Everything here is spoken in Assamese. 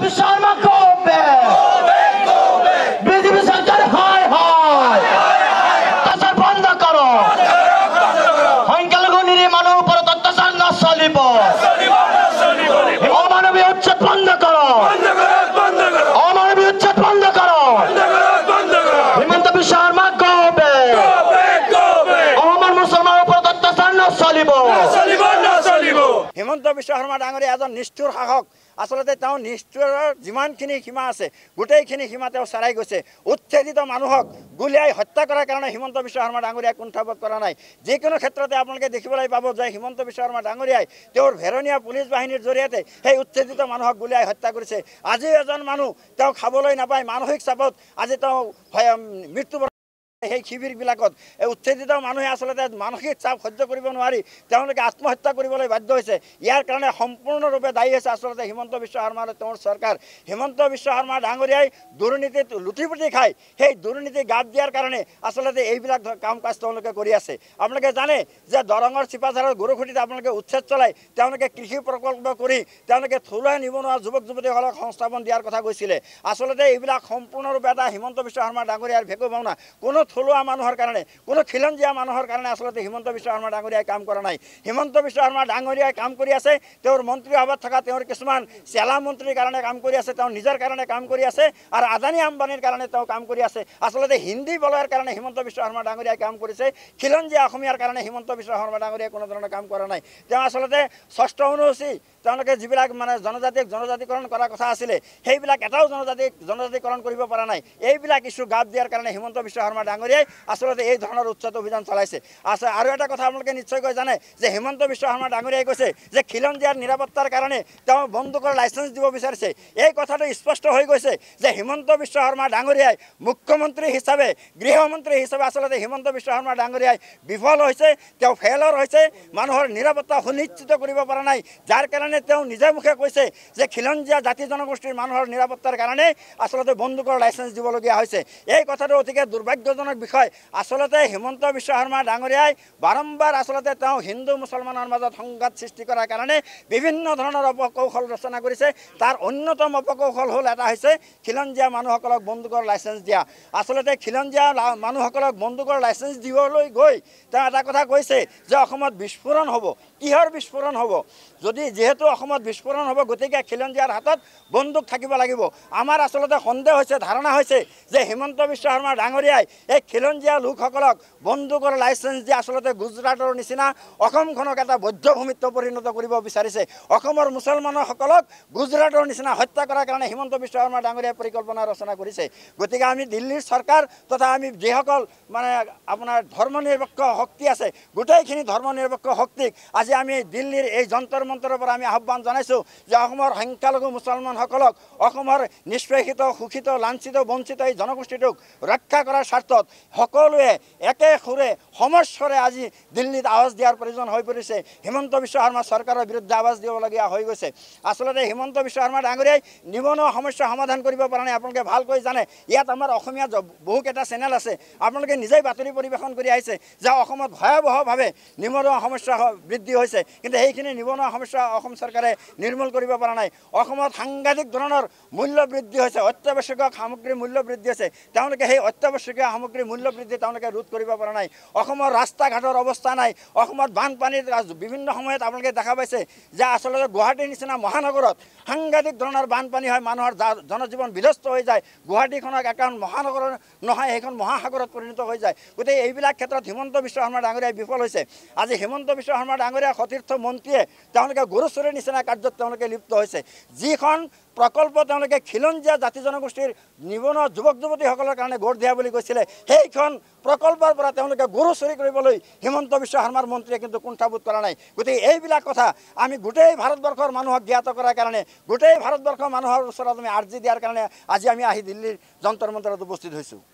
বিশ্ব শর্মা বিজেপি সরকার হায় হায় অত্যাচার বন্ধ করো সংখ্যালঘু নিরীহ মানুষ উপর অত্যাচার না চলিব অমানবীয় উচ্ছেদ বন্ধ করো অমানবীয় উচ্ছেদ বন্ধ করো হিমন্ত বিশ্ব শর্মা অমর মুসলমান উপর অত্যাচার না চলিব হিমন্ত বিশ্ব শৰ্মা ডাঙৰীয়া এজন নিষ্ঠুৰ শাসক আসলতে তেওঁ নিষ্ঠুৰৰ যিমানখিনি সীমা আছে গোটেইখিনি সীমা তেওঁ চাৰাই গৈছে উচ্ছেদিত মানুহক গুলিয়াই হত্যা কৰাৰ কাৰণে হিমন্ত বিশ্ব শৰ্মা ডাঙৰীয়াই কুণ্ঠাবোধ কৰা নাই যিকোনো ক্ষেত্ৰতে আপোনালোকে দেখিবলৈ পাব যে হিমন্ত বিশ্ব শৰ্মা ডাঙৰীয়াই তেওঁৰ ভেৰণীয়া পুলিচ বাহিনীৰ জৰিয়তে সেই উচ্ছেদিত মানুহক গুলিয়াই হত্যা কৰিছে আজি এজন মানুহ তেওঁ খাবলৈ নাপায় মানসিক চাপত আজি তেওঁ মৃত্যু সেই শিবিৰবিলাকত উচ্ছেদিত মানুহে আসলতে মানসিক চাপ সহ্য কৰিব নোৱাৰি তেওঁলোকে আত্মহত্যা কৰিবলৈ বাধ্য হৈছে ইয়াৰ কাৰণে সম্পূৰ্ণৰূপে দায়ী হৈছে আসলতে হিমন্ত বিশ্ব শৰ্মা আৰু তেওঁৰ চৰকাৰ হিমন্ত বিশ্ব শৰ্মা ডাঙৰীয়াই দুৰ্নীতিত লুটিপুটি খাই সেই দুৰ্নীতি গাপ দিয়াৰ কাৰণে আসলতে এইবিলাক কাম কাজ তেওঁলোকে কৰি আছে আপোনালোকে জানে যে দৰঙৰ চিপাঝাৰৰ গৰুখুটিত আপোনালোকে উচ্ছেদ চলাই তেওঁলোকে কৃষি প্ৰকল্প কৰি তেওঁলোকে থলুৱা নিবনুৱা যুৱক যুৱতীসকলক সংস্থাপন দিয়াৰ কথা কৈছিলে আসলতে এইবিলাক সম্পূৰ্ণৰূপে এটা হিমন্ত বিশ্ব শৰ্মা ডাঙৰীয়াৰ ভেকু ভাওনা কোনো থলুৱা মানুহৰ কাৰণে কোনো খিলঞ্জীয়া মানুহৰ কাৰণে আসলতে হিমন্ত বিশ্ব শৰ্মা ডাঙৰীয়াই কাম কৰা নাই হিমন্ত বিশ্ব শৰ্মা ডাঙৰীয়াই কাম কৰি আছে তেওঁৰ মন্ত্ৰী সভাত থকা তেওঁৰ কিছুমান চেলা মন্ত্ৰীৰ কাৰণে কাম কৰি আছে তেওঁ নিজৰ কাৰণে কাম কৰি আছে আৰু আদানী আম্বানীৰ কাৰণে তেওঁ কাম কৰি আছে আসলতে হিন্দী বলয়ৰ কাৰণে হিমন্ত বিশ্ব শৰ্মা ডাঙৰীয়াই কাম কৰিছে খিলঞ্জীয়া অসমীয়াৰ কাৰণে হিমন্ত বিশ্ব শৰ্মা ডাঙৰীয়াই কোনো ধৰণৰ কাম কৰা নাই তেওঁ আসলতে ষষ্ঠ অনুসূচী তেওঁলোকে যিবিলাক মানে জনজাতিকৰণ কৰাৰ কথা আছিলে সেইবিলাক এটাও জনজাতিকৰণ কৰিব পৰা নাই এইবিলাক ইছ্যু গাপ দিয়াৰ কাৰণে হিমন্ত বিশ্ব শৰ্মা ডাঙৰীয়াই আসলতে এই ধৰণৰ উচ্ছেদ অভিযান চলাইছে আৰু এটা কথা আপোনালোকে নিশ্চয়কৈ জানে যে হিমন্ত বিশ্ব শৰ্মা ডাঙৰীয়াই কৈছে যে খিলঞ্জীয়াৰ নিৰাপত্তাৰ কাৰণে তেওঁ বন্দুকৰ লাইচেঞ্চ দিব বিচাৰিছে এই কথাটো স্পষ্ট হৈ গৈছে যে হিমন্ত বিশ্ব শৰ্মা ডাঙৰীয়াই মুখ্যমন্ত্ৰী হিচাপে গৃহমন্ত্ৰী হিচাপে আসলতে হিমন্ত বিশ্ব শৰ্মা ডাঙৰীয়াই বিফল হৈছে তেওঁ ফেইলৰ হৈছে মানুহৰ নিৰাপত্তা সুনিশ্চিত কৰিব পৰা নাই যাৰ কাৰণে তেওঁ নিজে মুখে কৈছে যে খিলঞ্জীয়া জাতি জনগোষ্ঠীৰ মানুহৰ নিৰাপত্তাৰ কাৰণে আসলতে বন্দুকৰ লাইচেঞ্চ দিবলগীয়া হৈছে এই কথাটো অতিকে দুৰ্ভাগ্যজনক বিষয় আসলতে হিমন্ত বিশ্ব শৰ্মা ডাঙৰীয়াই বাৰম্বাৰ আসলতে তেওঁ হিন্দু মুছলমানৰ মাজত সংঘাত সৃষ্টি কৰাৰ কাৰণে বিভিন্ন ধৰণৰ অপকৌশল ৰচনা কৰিছে তাৰ অন্যতম অপকৌশল হ'ল এটা হৈছে খিলঞ্জীয়া মানুহসকলক বন্দুকৰ লাইচেঞ্চ দিয়া আসলতে খিলঞ্জীয়া মানুহসকলক বন্দুকৰ লাইচেঞ্চ দিবলৈ গৈ তেওঁ এটা কথা কৈছে যে অসমত বিস্ফোৰণ হ'ব কিহৰ বিস্ফোৰণ হ'ব যদি যেহেতু অসমত বিস্ফোৰণ হ'ব গতিকে খিলঞ্জীয়াৰ হাতত বন্দুক থাকিব লাগিব আমাৰ আসলতে সন্দেহ হৈছে ধাৰণা হৈছে যে হিমন্ত বিশ্ব শৰ্মা ডাঙৰীয়াই এই খিলঞ্জীয়া লোকসকলক বন্দুকৰ লাইচেঞ্চ দি আসলতে গুজৰাটৰ নিচিনা অসমখনক এটা বৌদ্ধভূমিত্ব পৰিণত কৰিব বিচাৰিছে অসমৰ মুছলমানসকলক গুজৰাটৰ নিচিনা হত্যা কৰাৰ কাৰণে হিমন্ত বিশ্ব শৰ্মা ডাঙৰীয়াই পৰিকল্পনা ৰচনা কৰিছে গতিকে আমি দিল্লীৰ চৰকাৰ তথা আমি যিসকল মানে আপোনাৰ ধৰ্মনিৰপেক্ষ শক্তি আছে গোটেইখিনি ধৰ্মনিৰপেক্ষ শক্তিক আজি আমি দিল্লীৰ এই যন্তৰ মন্তৰৰ পৰা আমি আহ্বান জনাইছোঁ যে অসমৰ সংখ্যালঘু মুছলমানসকলক অসমৰ নিষ্পেষিত শোষিত লাঞ্ছিত বঞ্চিত এই জনগোষ্ঠীটোক ৰক্ষা কৰাৰ স্বাৰ্থত সকলোৱে একে সুৰে সমস্বৰে আজি দিল্লীত আৱাজ দিয়াৰ প্ৰয়োজন হৈ পৰিছে হিমন্ত বিশ্ব শৰ্মা চৰকাৰৰ বিৰুদ্ধে আৱাজ দিবলগীয়া হৈ গৈছে আসলতে হিমন্ত বিশ্ব শৰ্মা ডাঙৰীয়াই নিবনুৱা সমস্যা সমাধান কৰিব পৰা নাই আপোনালোকে ভালকৈ জানে ইয়াত আমাৰ অসমীয়া বহুকেইটা চেনেল আছে আপোনালোকে নিজেই বাতৰি পৰিৱেশন কৰি আহিছে যে অসমত ভয়াৱহভাৱে নিবনুৱা সমস্যা বৃদ্ধি হৈছে কিন্তু সেইখিনি নিবনুৱা সমস্যা অসম চৰকাৰে নিৰ্মূল কৰিব পৰা নাই অসমত সাংঘাতিক ধৰণৰ মূল্য বৃদ্ধি হৈছে অত্যাৱশ্যকীয় সামগ্ৰীৰ মূল্য বৃদ্ধি হৈছে তেওঁলোকে সেই অত্যাৱশ্যকীয় সামগ্ৰীৰ মূল্য বৃদ্ধি তেওঁলোকে ৰোধ কৰিব পৰা নাই অসমৰ ৰাস্তা ঘাটৰ অৱস্থা নাই অসমত বানপানীত বিভিন্ন সময়ত আপোনালোকে দেখা পাইছে যে আসলতে গুৱাহাটীৰ নিচিনা মহানগৰত সাংঘাতিক ধৰণৰ বানপানী হয় মানুহৰ জনজীৱন বিধ্বস্ত হৈ যায় গুৱাহাটীখনক এখন মহানগৰ নহয় সেইখন মহাসাগৰত পৰিণত হৈ যায় গতিকে এইবিলাক ক্ষেত্ৰত হিমন্ত বিশ্ব শৰ্মা ডাঙৰীয়াই বিফল হৈছে আজি হিমন্ত বিশ্ব শৰ্মা ডাঙৰীয়া সতীৰ্থ মন্ত্ৰীয়ে তেওঁলোকে গৰু চুৰিৰ নিচিনা কাৰ্যত তেওঁলোকে লিপ্ত হৈছে যিখন প্ৰকল্প তেওঁলোকে খিলঞ্জীয়া জাতি জনগোষ্ঠীৰ নিবনুৱা যুৱক যুৱতীসকলৰ কাৰণে গঢ় দিয়া বুলি কৈছিলে সেইখন প্ৰকল্পৰ পৰা তেওঁলোকে গৰু চুৰি কৰিবলৈ হিমন্ত বিশ্ব শৰ্মাৰ মন্ত্ৰীয়ে কিন্তু কুণ্ঠাবোধ কৰা নাই গতিকে এইবিলাক কথা আমি গোটেই ভাৰতবৰ্ষৰ মানুহক জ্ঞাত কৰাৰ কাৰণে গোটেই ভাৰতবৰ্ষৰ মানুহৰ ওচৰত আমি আৰ্জি দিয়াৰ কাৰণে আজি আমি আহি দিল্লীৰ যন্তৰ মন্তৰত উপস্থিত হৈছোঁ।